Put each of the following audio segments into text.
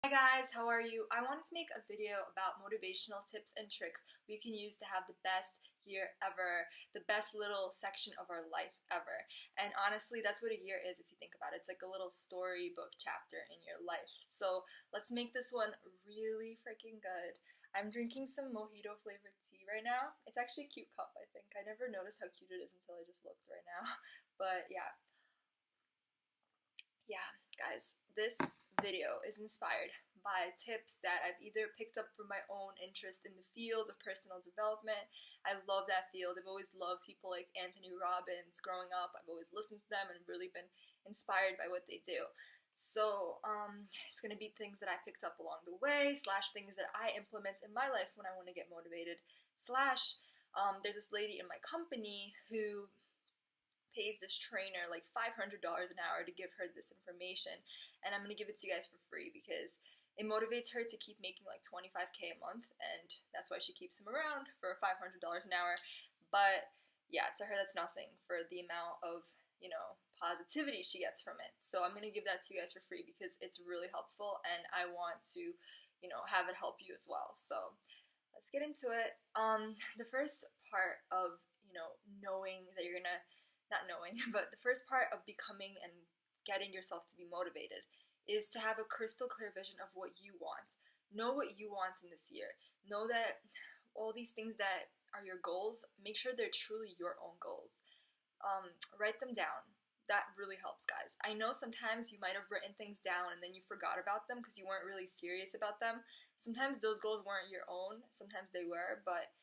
Hi guys, how are you? I wanted to make a video about motivational tips and tricks we can use to have the best year ever, the best little section of our life ever. And honestly, that's what a year is if you think about it. It's like a little storybook chapter in your life. So let's make this one really freaking good. I'm drinking some mojito flavored tea right now. It's actually a cute cup, I think. I never noticed how cute it is until I just looked right now. But yeah, guys, this video is inspired by tips that I've either picked up from my own interest in the field of personal development. I love that field. I've always loved people like Anthony Robbins growing up. I've always listened to them and really been inspired by what they do. So it's going to be things that I picked up along the way, slash things that I implement in my life when I want to get motivated, slash there's this lady in my company who pays this trainer like $500 an hour to give her this information, and I'm gonna give it to you guys for free because it motivates her to keep making like 25K a month, and that's why she keeps him around for $500 an hour. But yeah, to her that's nothing for the amount of positivity she gets from it. So I'm gonna give that to you guys for free because it's really helpful, and I want to have it help you as well. So let's get into it. The first part of knowing that you're gonna not knowing, but the first part of becoming and getting yourself to be motivated is to have a crystal clear vision of what you want. Know what you want in this year. Know that all these things that are your goals, make sure they're truly your own goals. Write them down. That really helps, guys. I know sometimes you might have written things down and then you forgot about them because you weren't really serious about them. Sometimes those goals weren't your own, sometimes they were, but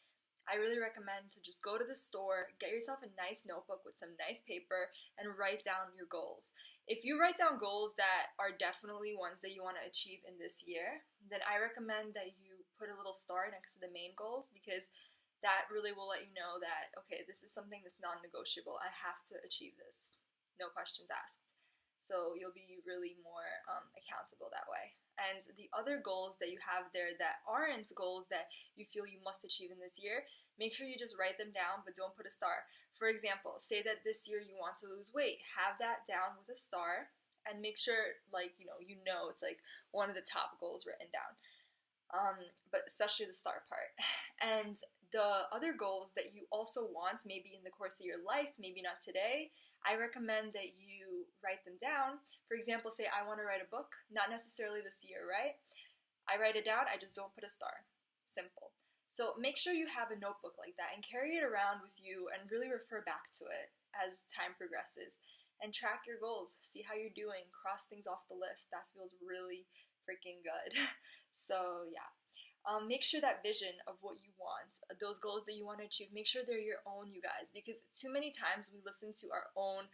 I really recommend to just go to the store, get yourself a nice notebook with some nice paper, and write down your goals. If you write down goals that are definitely ones that you want to achieve in this year, then I recommend that you put a little star next to the main goals because that really will let you know that, okay, this is something that's non-negotiable. I have to achieve this. No questions asked. So you'll be really more accountable that way. And the other goals that you have there that aren't goals that you feel you must achieve in this year, make sure you just write them down, but don't put a star. For example, say that this year you want to lose weight. Have that down with a star and make sure, like, it's like one of the top goals written down. But especially the star part. And the other goals that you also want, maybe in the course of your life, maybe not today, I recommend that you write them down. For example, say I want to write a book, not necessarily this year, right? I write it down, I just don't put a star. Simple. So make sure you have a notebook like that and carry it around with you and really refer back to it as time progresses. And track your goals, see how you're doing, cross things off the list. That feels really freaking good. So yeah. Make sure that vision of what you want, those goals that you want to achieve, make sure they're your own, you guys, because too many times we listen to our own,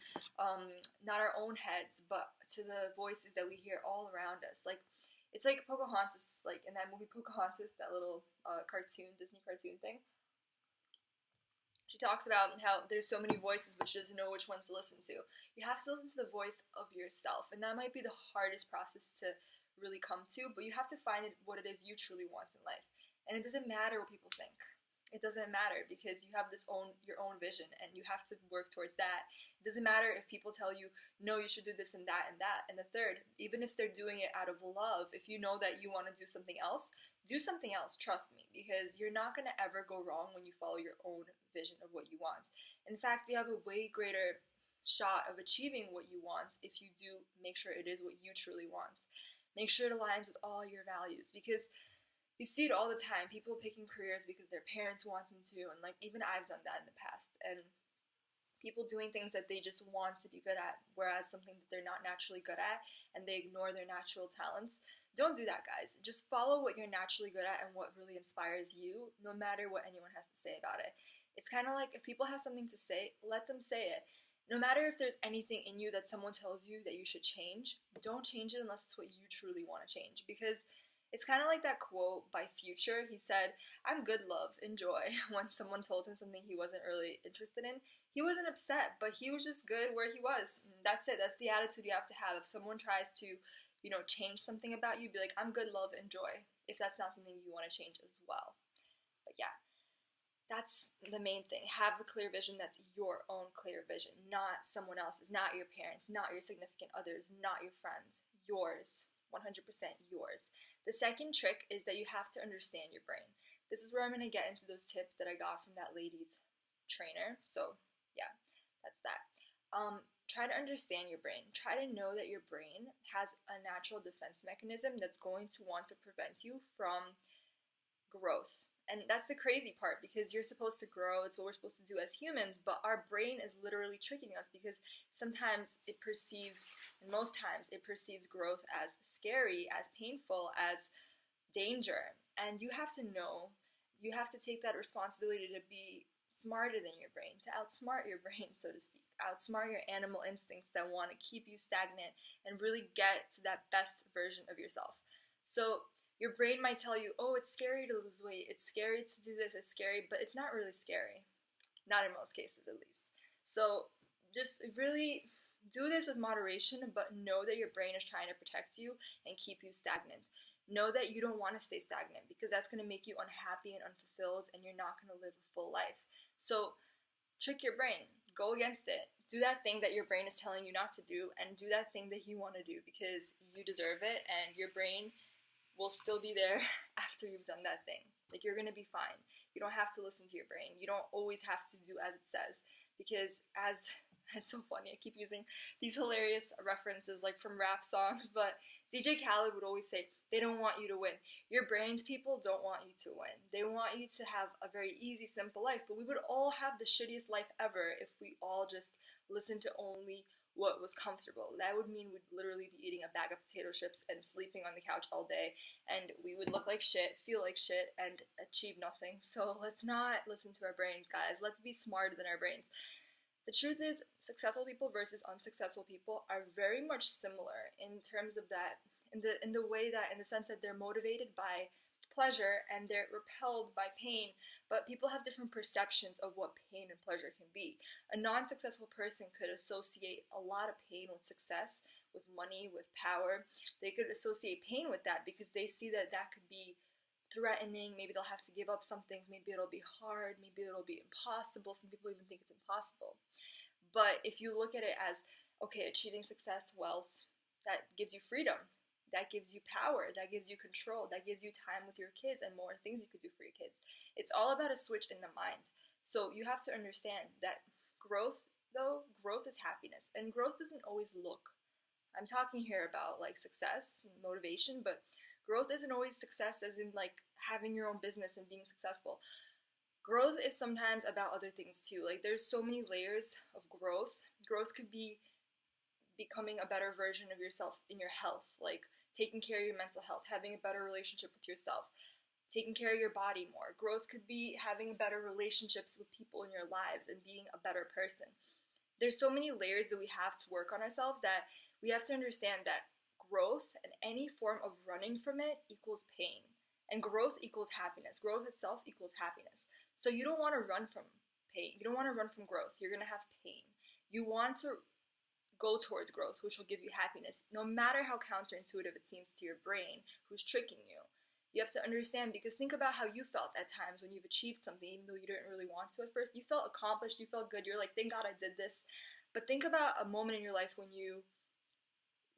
not our own heads, but to the voices that we hear all around us. Like, it's like Pocahontas, like in that movie Pocahontas, that little cartoon, Disney cartoon thing. She talks about how there's so many voices, but she doesn't know which one to listen to. You have to listen to the voice of yourself, and that might be the hardest process to really come to, but you have to find what it is you truly want in life. And it doesn't matter what people think. It doesn't matter because you have your own vision and you have to work towards that. It doesn't matter if people tell you, no, you should do this and that and that and the third. Even if they're doing it out of love, if you know that you want to do something else, trust me, because you're not going to ever go wrong when you follow your own vision of what you want. In fact, you have a way greater shot of achieving what you want if you do make sure it is what you truly want. Make sure it aligns with all your values, because you see it all the time. People picking careers because their parents want them to, and like even I've done that in the past. And people doing things that they just want to be good at, whereas something that they're not naturally good at, and they ignore their natural talents. Don't do that, guys. Just follow what you're naturally good at and what really inspires you, no matter what anyone has to say about it. It's kind of like if people have something to say, let them say it. No matter if there's anything in you that someone tells you that you should change, don't change it unless it's what you truly want to change. Because it's kind of like that quote by Future. He said, "I'm good, love, enjoy." When someone told him something he wasn't really interested in, he wasn't upset, but he was just good where he was. And that's it. That's the attitude you have to have. If someone tries to, change something about you, be like, "I'm good, love, enjoy." If that's not something you want to change as well. But yeah. That's the main thing. Have a clear vision that's your own clear vision, not someone else's, not your parents, not your significant others, not your friends, yours. 100% yours. The second trick is that you have to understand your brain. This is where I'm going to get into those tips that I got from that lady's trainer. So yeah, that's that. Try to understand your brain. Try to know that your brain has a natural defense mechanism that's going to want to prevent you from growth. And that's the crazy part, because you're supposed to grow. It's what we're supposed to do as humans, but our brain is literally tricking us, because sometimes it perceives, and most times it perceives growth as scary, as painful, as danger. And you have to know, you have to take that responsibility to be smarter than your brain, to outsmart your brain, so to speak. Outsmart your animal instincts that want to keep you stagnant and really get to that best version of yourself. So your brain might tell you, oh, it's scary to lose weight, it's scary to do this, it's scary, but it's not really scary. Not in most cases, at least. So just really do this with moderation, but know that your brain is trying to protect you and keep you stagnant. Know that you don't want to stay stagnant, because that's going to make you unhappy and unfulfilled, and you're not going to live a full life. So trick your brain. Go against it. Do that thing that your brain is telling you not to do, and do that thing that you want to do, because you deserve it, and your brain will still be there after you've done that thing. Like, you're gonna be fine. You don't have to listen to your brain. You don't always have to do as it says, because as it's so funny, I keep using these hilarious references like from rap songs, but DJ Khaled would always say, they don't want you to win. Your brain's people don't want you to win. They want you to have a very easy, simple life, but we would all have the shittiest life ever if we all just listened to only what was comfortable. That would mean we'd literally be eating a bag of potato chips and sleeping on the couch all day, and we would look like shit, feel like shit, and achieve nothing. So let's not listen to our brains, guys. Let's be smarter than our brains. The truth is, successful people versus unsuccessful people are very much similar in terms of that, in the way that, in the sense that they're motivated by pleasure and they're repelled by pain, but people have different perceptions of what pain and pleasure can be. A non-successful person could associate a lot of pain with success, with money, with power. They could associate pain with that because they see that that could be threatening. Maybe they'll have to give up some things. Maybe it'll be hard. Maybe it'll be impossible. Some people even think it's impossible. But if you look at it as, okay, achieving success, wealth, that gives you freedom. That gives you power, that gives you control, that gives you time with your kids and more things you could do for your kids. It's all about a switch in the mind. So you have to understand that growth is happiness. And growth doesn't always look. I'm talking here about like success and motivation, but growth isn't always success as in like having your own business and being successful. Growth is sometimes about other things too. Like, there's so many layers of growth. Growth could be becoming a better version of yourself in your health, like taking care of your mental health, having a better relationship with yourself, taking care of your body more. Growth could be having better relationships with people in your lives and being a better person. There's so many layers that we have to work on ourselves, that we have to understand that growth and any form of running from it equals pain. And growth equals happiness. Growth itself equals happiness. So you don't want to run from pain. You don't want to run from growth. You're going to have pain. You want to go towards growth, which will give you happiness, no matter how counterintuitive it seems to your brain, who's tricking you. You have to understand, because think about how you felt at times when you've achieved something, even though you didn't really want to at first. You felt accomplished, you felt good, you're like, thank God I did this. But think about a moment in your life when you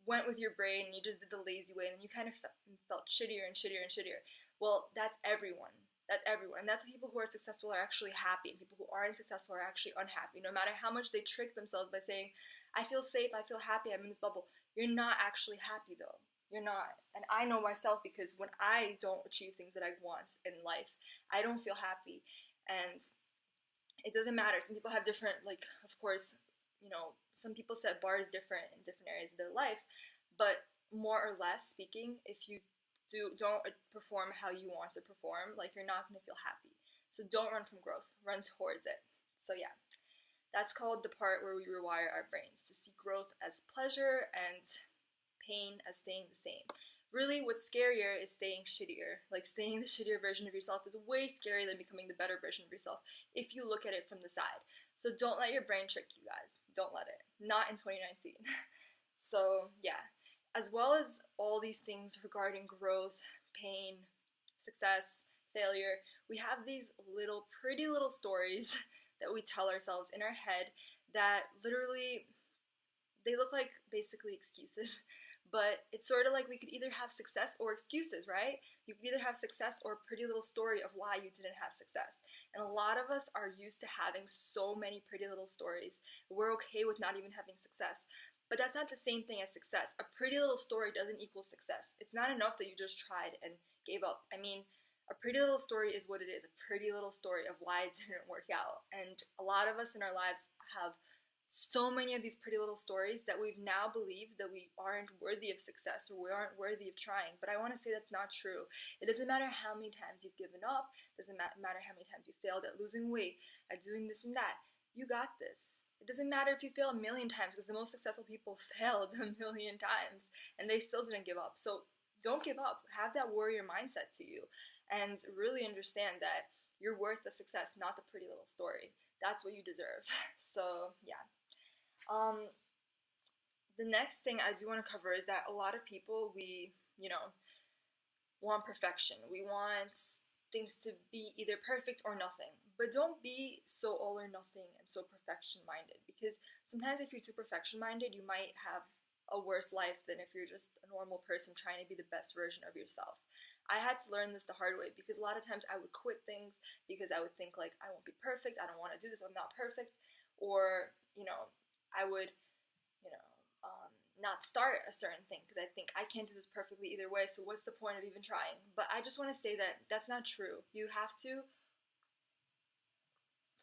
went with your brain and you just did the lazy way, and then you kind of felt shittier and shittier and shittier. Well, that's everyone. That's everyone. And that's why people who are successful are actually happy, and people who aren't successful are actually unhappy, no matter how much they trick themselves by saying, I feel safe, I feel happy, I'm in this bubble. You're not actually happy, though. You're not. And I know myself, because when I don't achieve things that I want in life, I don't feel happy. And it doesn't matter. Some people have different, like, of course, some people set bars different in different areas of their life. But more or less speaking, if you don't perform how you want to perform, like, you're not going to feel happy. So don't run from growth. Run towards it. So yeah. That's called the part where we rewire our brains to see growth as pleasure and pain as staying the same. Really, what's scarier is staying shittier. Like, staying the shittier version of yourself is way scarier than becoming the better version of yourself if you look at it from the side. So don't let your brain trick you, guys. Don't let it. Not in 2019. So yeah, as well as all these things regarding growth, pain, success, failure, we have these pretty little stories that we tell ourselves in our head that literally, they look like basically excuses, But it's sort of like we could either have success or excuses, right? You could either have success or a pretty little story of why you didn't have success. And a lot of us are used to having so many pretty little stories. We're okay with not even having success. But that's not the same thing as success. A pretty little story doesn't equal success. It's not enough that you just tried and gave up. I mean, a pretty little story is what it is, a pretty little story of why it didn't work out. And a lot of us in our lives have so many of these pretty little stories that we've now believed that we aren't worthy of success or we aren't worthy of trying. But I want to say that's not true. It doesn't matter how many times you've given up, it doesn't matter how many times you failed at losing weight, at doing this and that. You got this. It doesn't matter if you fail a million times, because the most successful people failed a million times and they still didn't give up. So don't give up. Have that warrior mindset to you and really understand that you're worth the success, not the pretty little story. That's what you deserve. So yeah. The next thing I do want to cover is that a lot of people, we want perfection. We want things to be either perfect or nothing. But don't be so all or nothing and so perfection minded, because sometimes if you're too perfection minded, you might have a worse life than if you're just a normal person trying to be the best version of yourself. I had to learn this the hard way, because a lot of times I would quit things because I would think like, I won't be perfect, I don't want to do this, I'm not perfect, or I would not start a certain thing because I think I can't do this perfectly either way, so what's the point of even trying? But I just want to say that that's not true. You have to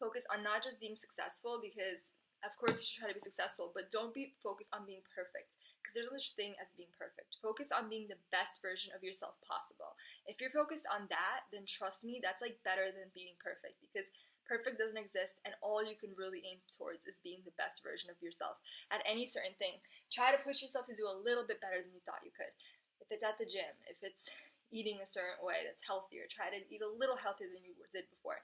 focus on not just being successful, because of course you should try to be successful, but don't be focused on being perfect, because there's no such thing as being perfect. Focus on being the best version of yourself possible. If you're focused on that, then trust me, that's like better than being perfect, because perfect doesn't exist, and all you can really aim towards is being the best version of yourself at any certain thing. Try to push yourself to do a little bit better than you thought you could. If it's at the gym, if it's eating a certain way that's healthier, try to eat a little healthier than you did before.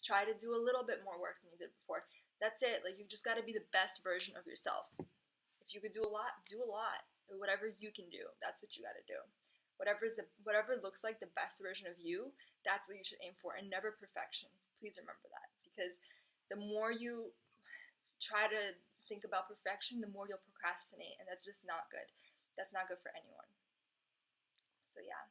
Try to do a little bit more work than you did before. That's it. Like, you just got to be the best version of yourself. If you could do a lot, do a lot. Whatever you can do, that's what you got to do. Whatever looks like the best version of you, that's what you should aim for, and never perfection. Please remember that, because the more you try to think about perfection, the more you'll procrastinate, and that's just not good. That's not good for anyone. So yeah.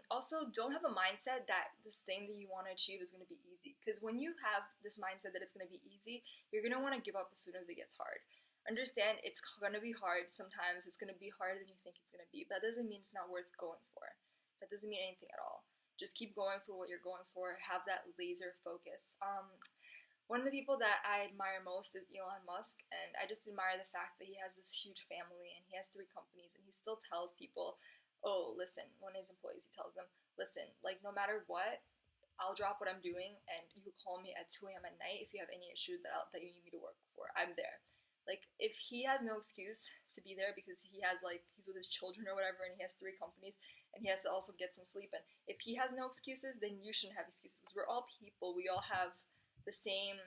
Also, don't have a mindset that this thing that you want to achieve is going to be easy, because when you have this mindset that it's going to be easy, you're going to want to give up as soon as it gets hard. Understand it's going to be hard sometimes. It's going to be harder than you think it's going to be, but that doesn't mean it's not worth going for. That doesn't mean anything at all. Just keep going for what you're going for. Have that laser focus. One of the people that I admire most is Elon Musk, and I just admire the fact that he has this huge family and he has 3 companies, and he still tells people, oh, listen, one of his employees, he tells them, listen, like, no matter what, I'll drop what I'm doing and you can call me at 2 a.m. at night if you have any issue that you need me to work for. I'm there. Like, if he has no excuse to be there because he's with his children or whatever, and he has 3 companies, and he has to also get some sleep, and if he has no excuses, then you shouldn't have excuses, because we're all people. We all have the same,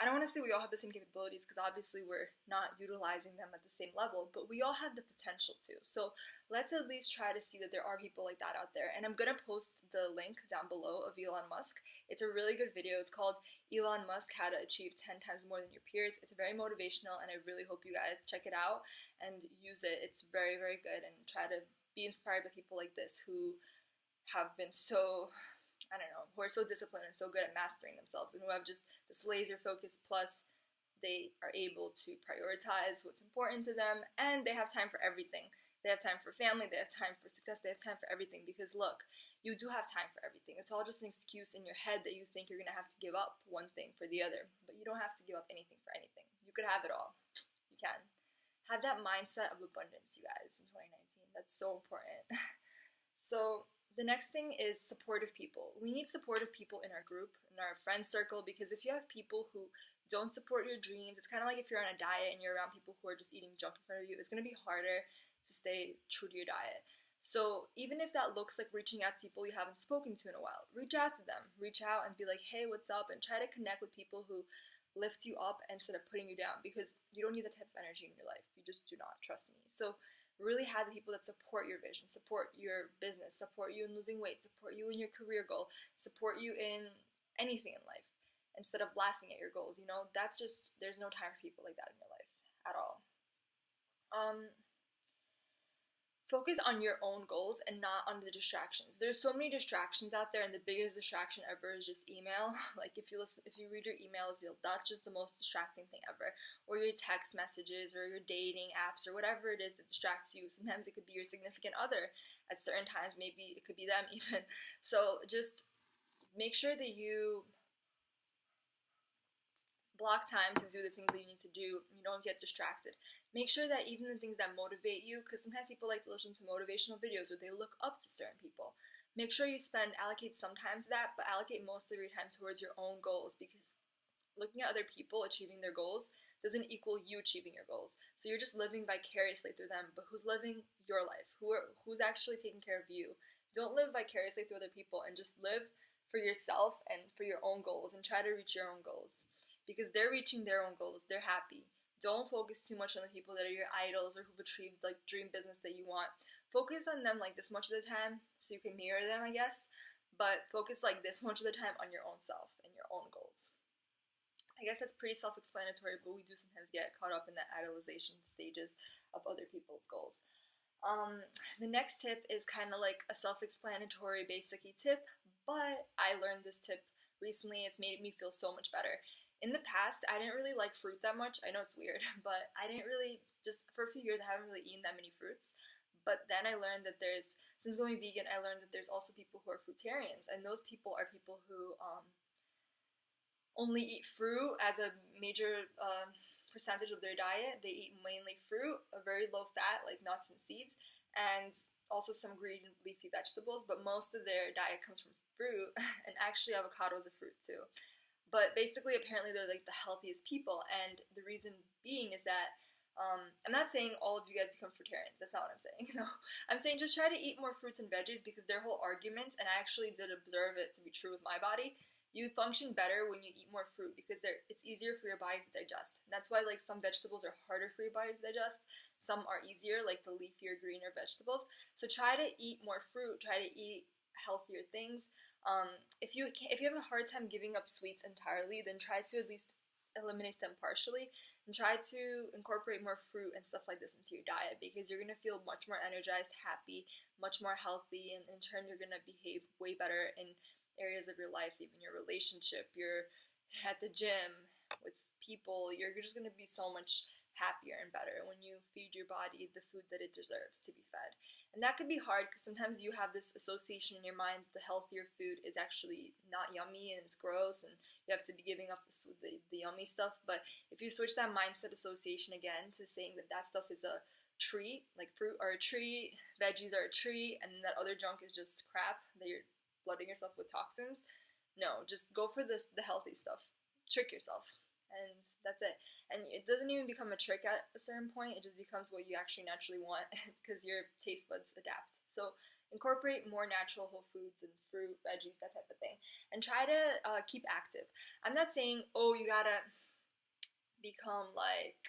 I don't want to say we all have the same capabilities, because obviously we're not utilizing them at the same level, but we all have the potential to. So let's at least try to see that there are people like that out there. And I'm going to post the link down below of Elon Musk. It's a really good video. It's called Elon Musk, How to Achieve 10 Times More Than Your Peers. It's very motivational, and I really hope you guys check it out and use it. It's very, very good, and try to be inspired by people like this who have been so, I don't know, who are so disciplined and so good at mastering themselves, and who have just this laser focus, plus they are able to prioritize what's important to them, and they have time for everything. They have time for family, they have time for success, they have time for everything, because look, you do have time for everything. It's all just an excuse in your head that you think you're going to have to give up one thing for the other, but you don't have to give up anything for anything. You could have it all. You can. Have that mindset of abundance, you guys, in 2019. That's so important. So the next thing is supportive people. We need supportive people in our group, in our friend circle, because if you have people who don't support your dreams, it's kind of like if you're on a diet and you're around people who are just eating junk in front of you, it's going to be harder to stay true to your diet. So even if that looks like reaching out to people you haven't spoken to in a while, reach out to them. Reach out and be like, hey, what's up? And try to connect with people who lift you up instead of putting you down, because you don't need that type of energy in your life. You just do not, trust me. So really have the people that support your vision, support your business, support you in losing weight, support you in your career goal, support you in anything in life, instead of laughing at your goals. That's just, there's no time for people like that in your life at all. focus on your own goals and not on the distractions. There's so many distractions out there, and the biggest distraction ever is just email. Like if you read your emails, that's just the most distracting thing ever. Or your text messages, or your dating apps, or whatever it is that distracts you. Sometimes it could be your significant other. At certain times, maybe it could be them even. So just make sure that you block time to do the things that you need to do. You don't get distracted. Make sure that even the things that motivate you, because sometimes people like to listen to motivational videos or they look up to certain people. Make sure you allocate some time to that, but allocate most of your time towards your own goals, because looking at other people achieving their goals doesn't equal you achieving your goals. So you're just living vicariously through them, but who's living your life? Who's actually taking care of you? Don't live vicariously through other people, and just live for yourself and for your own goals, and try to reach your own goals. Because they're reaching their own goals, they're happy. Don't focus too much on the people that are your idols or who've achieved like dream business that you want. Focus on them like this much of the time so you can mirror them, I guess, but focus like this much of the time on your own self and your own goals. I guess that's pretty self-explanatory, but we do sometimes get caught up in the idolization stages of other people's goals. The next tip is kind of like a self-explanatory basic-y tip, but I learned this tip recently. It's made me feel so much better. In the past, I didn't really like fruit that much. I know it's weird, but I didn't really, just for a few years, I haven't really eaten that many fruits. But then I learned that since going vegan, I learned that there's also people who are fruitarians. And those people are people who only eat fruit as a major percentage of their diet. They eat mainly fruit, a very low fat, like nuts and seeds, and also some green leafy vegetables. But most of their diet comes from fruit, and actually avocado is a fruit too. But basically, apparently, they're like the healthiest people, and the reason being is that I'm not saying all of you guys become fruitarians. That's not what I'm saying. No, I'm saying just try to eat more fruits and veggies, because their whole argument, and I actually did observe it to be true with my body, you function better when you eat more fruit, because it's easier for your body to digest. And that's why like some vegetables are harder for your body to digest. Some are easier, like the leafier, greener vegetables. So try to eat more fruit. Try to eat healthier things. If you have a hard time giving up sweets entirely, then try to at least eliminate them partially, and try to incorporate more fruit and stuff like this into your diet, because you're going to feel much more energized, happy, much more healthy, and in turn you're going to behave way better in areas of your life, even your relationship, you're at the gym with people, you're just going to be so much happier and better when you feed your body the food that it deserves to be fed. And that could be hard, because sometimes you have this association in your mind that the healthier food is actually not yummy and it's gross, and you have to be giving up the yummy stuff. But if you switch that mindset association again to saying that stuff is a treat, like fruit are a treat, veggies are a treat, and that other junk is just crap that you're flooding yourself with toxins, no, just go for the healthy stuff. Trick yourself. And that's it. And it doesn't even become a trick at a certain point. It just becomes what you actually naturally want, because your taste buds adapt. So incorporate more natural whole foods and fruit, veggies, that type of thing. And try to keep active. I'm not saying, oh, you gotta become like,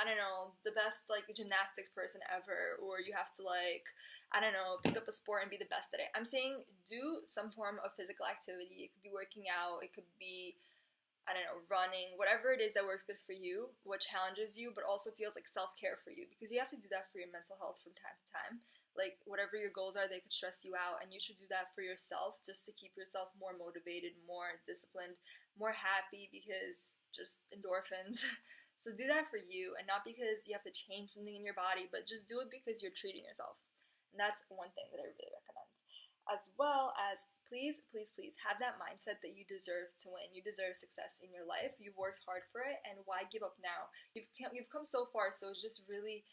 I don't know, the best like gymnastics person ever, or you have to like, I don't know, pick up a sport and be the best at it. I'm saying do some form of physical activity. It could be working out, it could be, I don't know, running, whatever it is that works good for you, what challenges you, but also feels like self-care for you, because you have to do that for your mental health from time to time. Like, whatever your goals are, they could stress you out, and you should do that for yourself, just to keep yourself more motivated, more disciplined, more happy, because just endorphins. So do that for you, and not because you have to change something in your body, but just do it because you're treating yourself. And that's one thing that I really recommend. As well as, please, please, please have that mindset that you deserve to win. You deserve success in your life. You've worked hard for it, and why give up now? You've come so far, so it's just really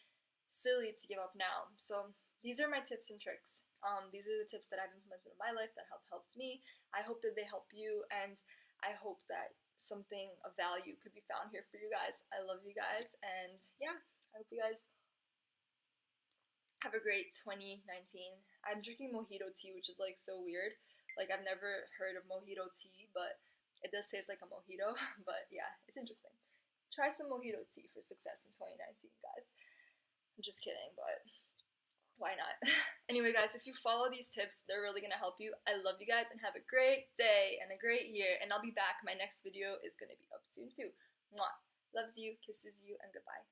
silly to give up now. So these are my tips and tricks. These are the tips that I've implemented in my life that have helped me. I hope that they help you, and I hope that something of value could be found here for you guys. I love you guys, and yeah, I hope you guys have a great 2019. I'm drinking mojito tea, which is like so weird. Like, I've never heard of mojito tea, but it does taste like a mojito. But yeah, it's interesting. Try some mojito tea for success in 2019, guys. I'm just kidding, but why not? Anyway, guys, if you follow these tips, they're really gonna help you. I love you guys, and have a great day and a great year. And I'll be back. My next video is gonna be up soon too. Mwah. Loves you, kisses you, and goodbye.